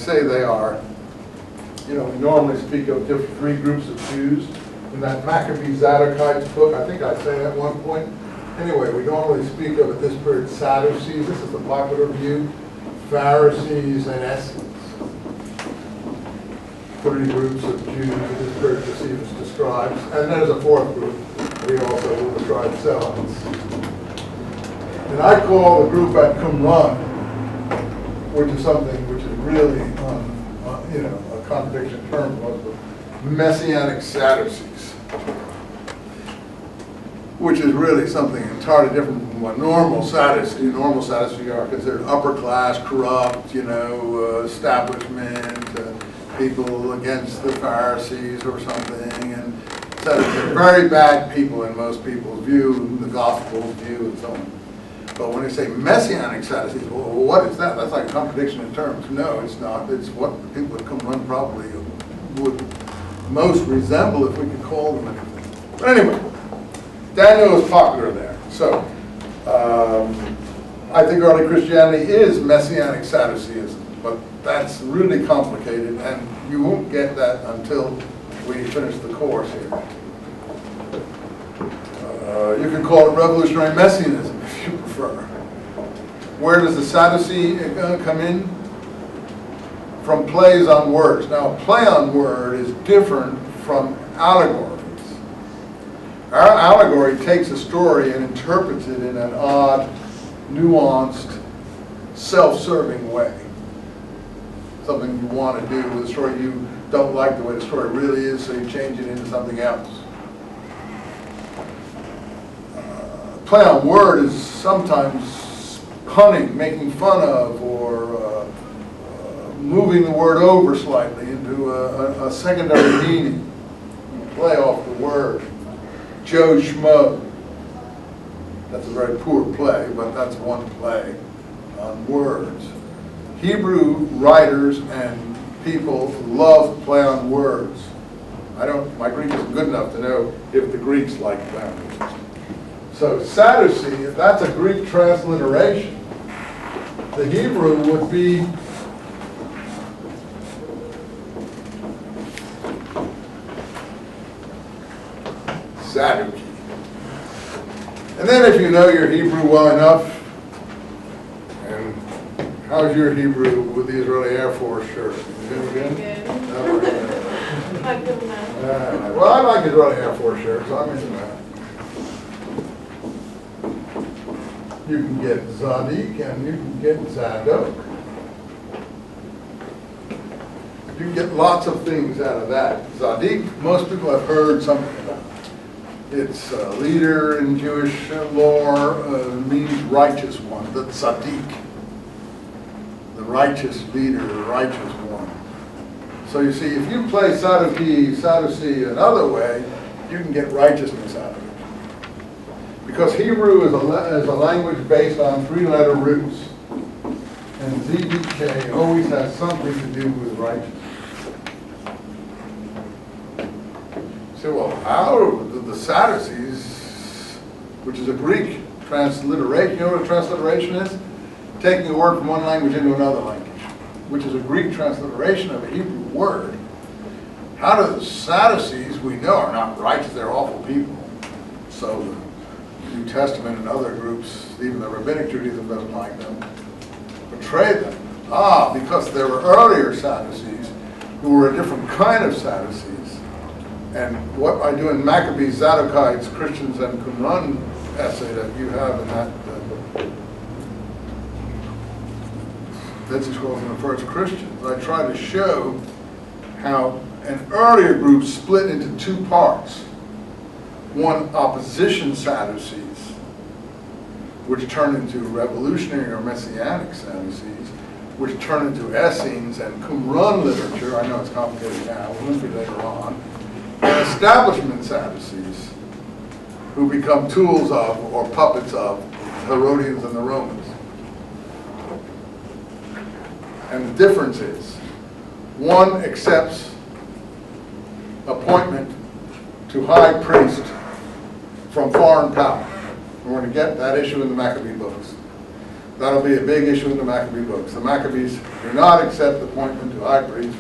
say they are, we normally speak of three groups of Jews. In that Maccabees Zadokites book, I think I say at one point. Anyway, we normally speak of at this period Sadducees, this is the popular view, Pharisees and Essenes. Three groups of Jews that this period Josephus describes. And there's a fourth group. We also will describe Selons. And I call the group at Qumran, which is something which is really, a contradiction in terms of the Messianic Sadducees, which is really something entirely different from what normal Sadducees are considered upper class, corrupt, establishment, people against the Pharisees or something, and they're very bad people in most people's view, the Gospel's view, and so on. But when they say Messianic Sadducees, well, what is that? That's like a contradiction in terms. No, it's not. It's what the people at Qumran probably would most resemble, if we could call them anything. But anyway, Daniel is popular there. So I think early Christianity is Messianic Sadduceeism, but that's really complicated, and you won't get that until we finish the course here. You can call it revolutionary messianism if you prefer. Where does the Sadducee come in? From plays on words. Now, a play on word is different from allegories. Our allegory takes a story and interprets it in an odd, nuanced, self-serving way. Something you want to do with a story. You don't like the way the story really is, so you change it into something else. Play on word is sometimes punning, making fun of, or moving the word over slightly into a secondary meaning. Play off the word. Joe Schmo. That's a very poor play, but that's one play on words. Hebrew writers and people love play on words. My Greek isn't good enough to know if the Greeks like language. So Sadducee, if that's a Greek transliteration, the Hebrew would be Sadducee. And then if you know your Hebrew well enough, and how's your Hebrew with the Israeli Air Force shirt? Is it good? Well, I like Israeli Air Force shirts, so I'm into that. You can get Zadik and you can get Zadok. You can get lots of things out of that. Zadik, most people have heard something about. It's a leader in Jewish lore, means righteous one, the Tzaddik. The righteous leader, the righteous one. So you see, if you play Sadducee another way, you can get righteousness out of it. Because Hebrew is a language based on three-letter roots. And ZDK always has something to do with righteousness. So, well, how do the Sadducees, which is a Greek transliteration, you know what a transliteration is? Taking a word from one language into another language, which is a Greek transliteration of a Hebrew word. How do the Sadducees, we know, are not righteous, they're awful people. So the New Testament and other groups, even the Rabbinic Judaism doesn't like them, portray them. Because there were earlier Sadducees who were a different kind of Sadducees. And what I do in Maccabees, Zadokites, Christians, and Qumran essay that you have in that Dead Sea Scrolls and the First Christians, I try to show how an earlier group split into two parts. One, opposition Sadducees, which turned into revolutionary or messianic Sadducees, which turned into Essenes and Qumran literature. I know it's complicated now, we'll see later on. And establishment Sadducees, who become tools of or puppets of the Herodians and the Romans. And the difference is, one accepts appointment to high priest from foreign power. We're going to get that issue in the Maccabee books. That'll be a big issue in the Maccabee books. The Maccabees do not accept appointment to high priest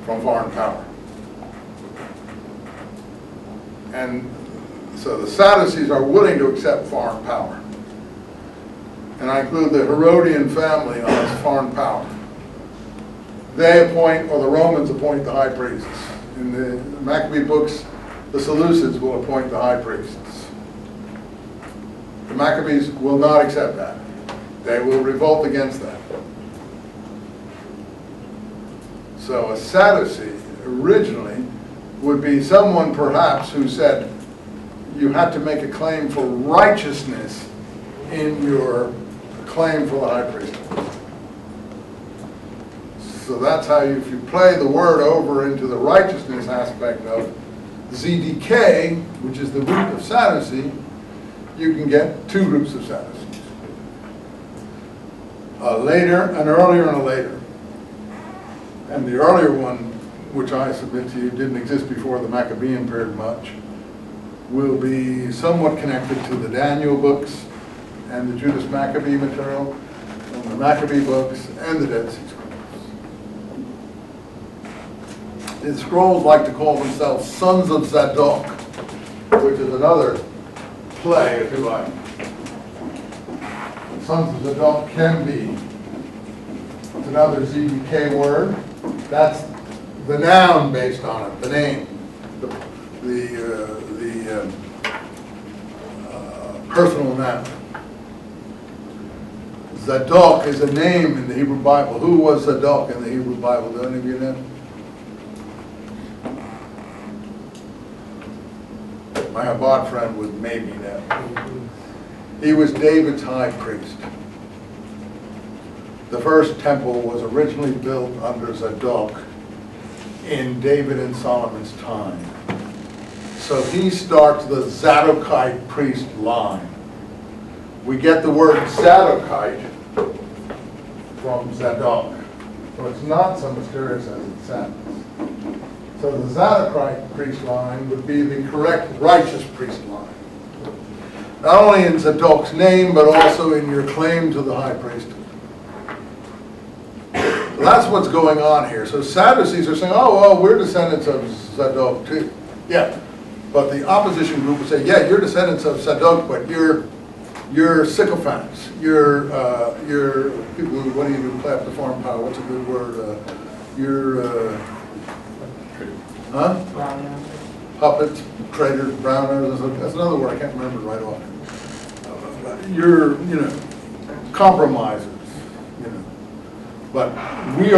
from foreign power. And so the Sadducees are willing to accept foreign power. And I include the Herodian family as foreign power. They appoint, or the Romans appoint the high priests. In the Maccabee books, the Sadducees will appoint the high priests. The Maccabees will not accept that. They will revolt against that. So a Sadducee originally would be someone perhaps who said you had to make a claim for righteousness in your claim for the high priesthood. So that's how if you play the word over into the righteousness aspect of ZDK, which is the root of Sadducee, you can get two groups of Sadducees. A later, an earlier, and a later. And the earlier one, which I submit to you didn't exist before the Maccabean period much, will be somewhat connected to the Daniel books and the Judas Maccabee material, and the Maccabee books, and the Dead Sea Scrolls. The scrolls like to call themselves sons of Zadok, which is another play, if you like. Sons of Zadok can be, it's another ZDK word. That's the noun based on it, the name, the personal noun. Zadok is a name in the Hebrew Bible. Who was Zadok in the Hebrew Bible? Do any of you know? My Chabad friend would maybe know. He was David's high priest. The first temple was originally built under Zadok in David and Solomon's time. So he starts the Zadokite priest line. We get the word Zadokite from Zadok. So it's not so mysterious as it sounds. So the Zadokite priest line would be the correct righteous priest line. Not only in Zadok's name, but also in your claim to the high priesthood. So that's what's going on here. So Sadducees are saying, oh, well, we're descendants of Zadok too. Yeah, but the opposition group would say, yeah, you're descendants of Zadok, but you're sycophants. You're people who, what do you do, play up the foreign power? What's a good word? Puppets, traitors, browners. That's another word I can't remember right off. You're, compromisers. But we are